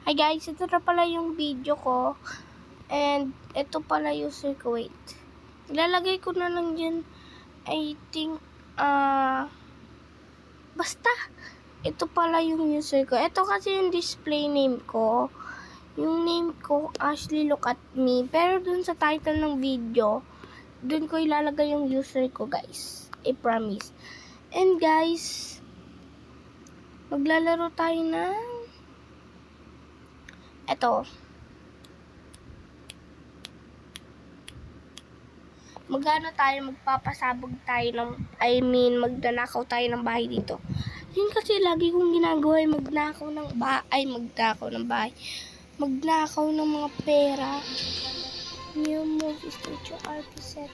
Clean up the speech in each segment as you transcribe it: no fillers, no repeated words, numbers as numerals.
Hi guys, ito na pala yung video ko. And ito pala user ko. Wait. Ilalagay ko na lang dyan. I think, basta. Ito pala yung user ko. Ito kasi yung display name ko. Yung name ko, Ashley Look at Me. Pero dun sa title ng video, dun ko ilalagay yung user ko, guys. I promise. And guys, maglalaro tayo ng eto. Magpapasabog tayo ng, magnanakaw tayo ng bahay dito. Yun kasi lagi kong ginagawa ay magnakaw ng bahay. Magnakaw ng mga pera. New movie studio, RP set,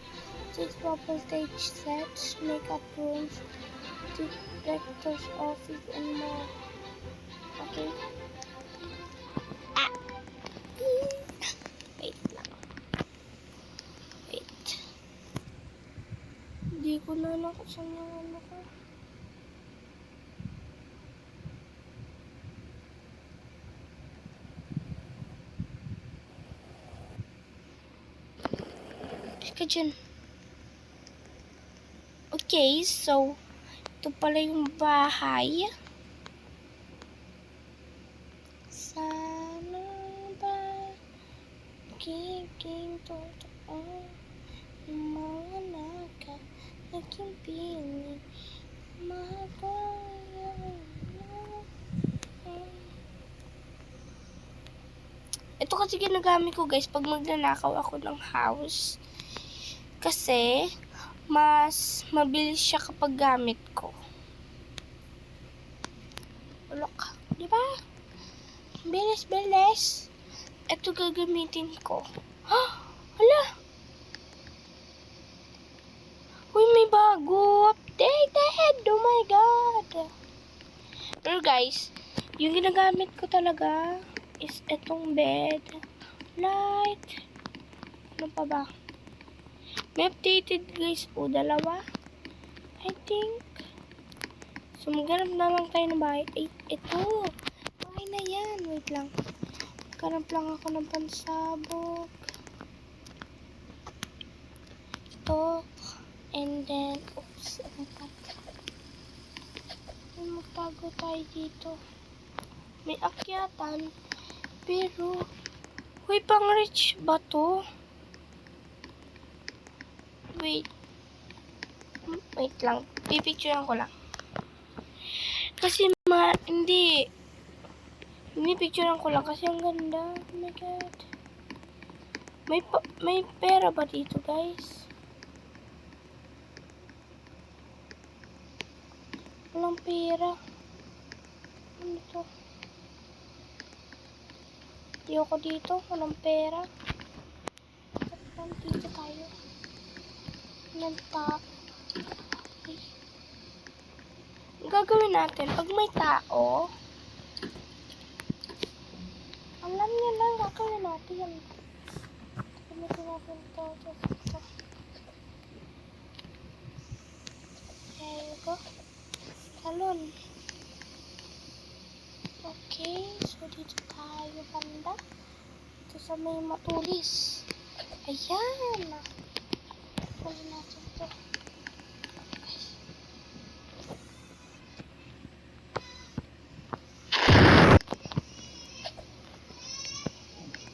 6 proper stage sets, makeup rooms, director's office, and more. Okay? Wait lang. Wait. Hindi ko na nakasan yung ano ko. Teka dyan. Okay, so ito pala yung bahay. Sana ba giging totoo yung mga naging piling ito kasi ginagamit ko guys pag magnanakaw ako ng house. Kasi mas mabilis siya kapag gamit ko. Look, di ba? Bilis. Ito gagamitin ko. Hala! Uy, may bago! Updated! Oh my God! Pero guys, yung ginagamit ko talaga is etong bed. Light. Ano pa ba? May updated guys po. Dalawa. I think. So, maghanap na lang tayo ng bahay. Ay, ito. Bahay na yan. Wait lang. Maghanap lang ako ng pansabog. Ito. And then, oops. Magtago tayo dito. May akyatan. Pero, uy, pang rich ba to? Wait lang. Pipicturean ko lang. Kasi hindi picturean ko lang kasi ang ganda. Oh my God. May pera ba dito, guys? Walang pera. Ano to? Ayoko dito. Walang pera. Dito tayo. Walang tao. Okay. Ang gagawin natin, pag may tao, alam niyo lang, gagawin natin. Gamitin natin ito. There you go. Salon. Okay, so dito tayo banda. Ito sa may matulis. Ayan. Gawin natin ito.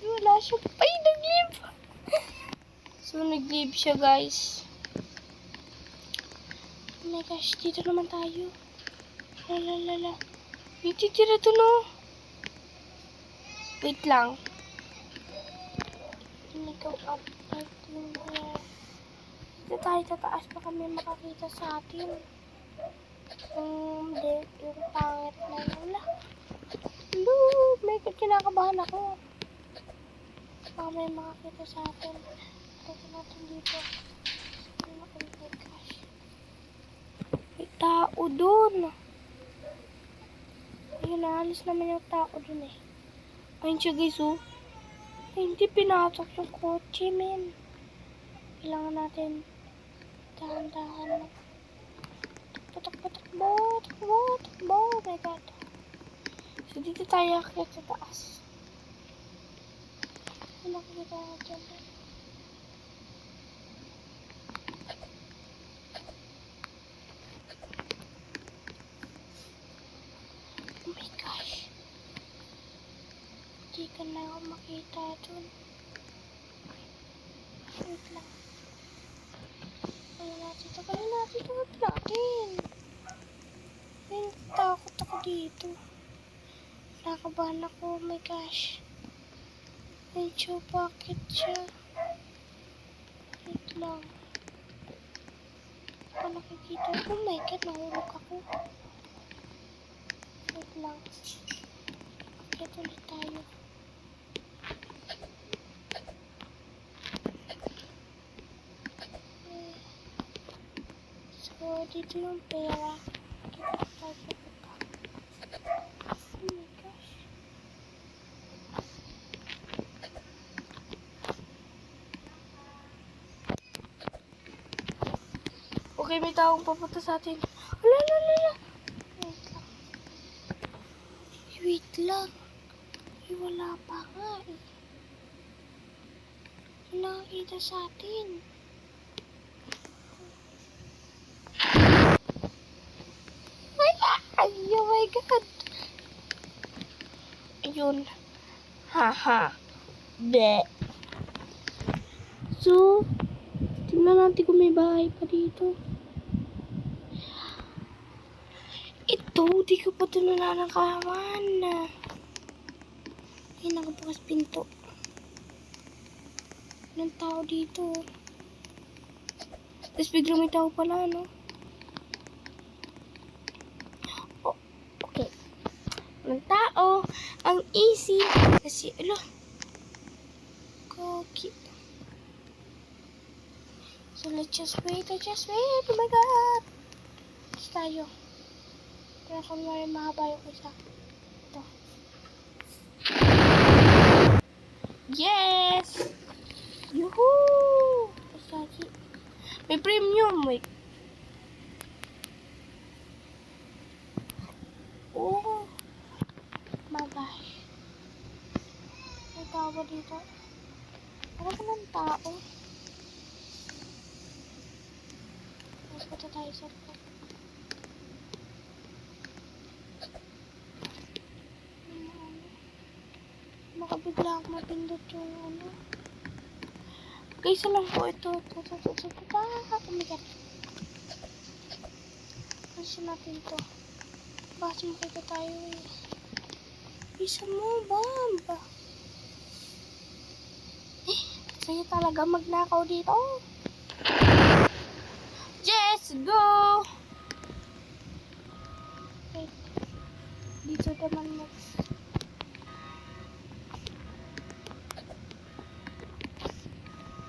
Wala siya. Ay, nag-leave. So, nag-leave siya, guys. Oh my gosh, dito naman tayo. Lalalala. May titira to, no? Wait lang. Go up. Dito tayo tataas pa kami makakita sa atin. Hindi. Yung pangit na wala. May kinakabahan ako. Baka may makakita sa atin. Ito natin dito. Oh my gosh. May tao dun. Ayun, naalis naman yung tao dun eh. Ayun siya guys, oh. Ay, hindi pinasok yung kotse, men. Kailangan natin dahan-dahan. Takbo. Oh my God. So, dito tayo akit sa taas. Ano nakikita ko dyan? Oh my gosh. Hindi ka na ako makita dun. Wait lang. Kaya natin ito. Natin. Ay, takot ako dito. Nakabahan ako. Oh my gosh. Medyo bakit siya? Wait lang. Ako nakikita. Oh my god, nahulog ako. Wait lang. Akit ulit tayo. So, dito yung pera. Kita tayo pupunta. Oh my gosh. Okay, may taong papunta sa atin. Ala. Wait lang. Ay, wala pa nga eh. Wala nakakita sa atin. Ay, oh my god. Ayun. Haha. Be. So, tingnan natin kung may bahay pa dito. Ito, di ko pa ito nananakawan. Ay, nakabukas pinto. Walang tao dito. Tapos biglang may tao pala, no? Oh, okay. Walang tao. Ang easy. Kasi, alo. Koki. So, let's just wait. Oh my god. Tapos tayo. Kaya kunwari mahaba yung isa. Ito. Yes! Yuhuu! Tapos lagi. May premium. Wait. Oh. My gosh. May tao ba dito? Ano ba ng tao? Punta tayo sa likod. Makabigla ako mapindot yung ano. Okay, isa lang po ito. Tumigat. Kasi natin ito. Baka makita tayo eh. Isa mo, Bamba. Sa'yo talaga magnakaw dito. Yes, go! Wait. Dito naman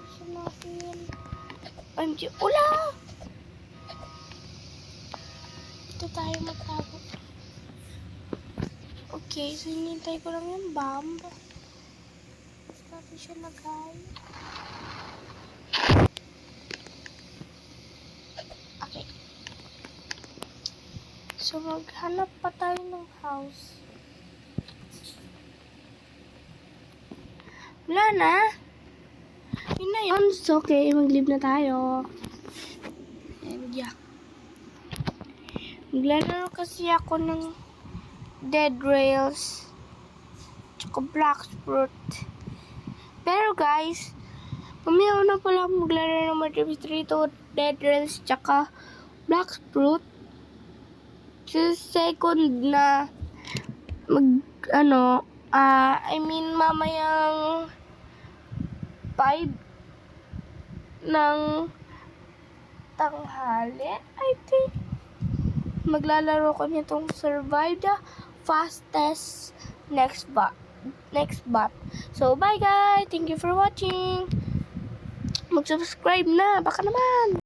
Isa natin. OMG, ula! Dito tayo magtago. Okay, so hinintay ko lang yung bomb. Tapos natin siya lagay. Okay. So, maghanap pa tayo ng house. Wala na. Yun na yun. So, okay. Mag-leave na tayo. And yeah. Maglalaro kasi ako ng Dead Rails tsaka Black Fruit. Pero guys, mamaya na pala maglaro ng Martivis 3 to Dead Rails tsaka Black Fruit. Sa second na mamayang 5 ng tanghali, I think. Maglalaro ko nitong Survive the Fastest next bot. So, bye guys! Thank you for watching! Mag-subscribe na! Baka naman!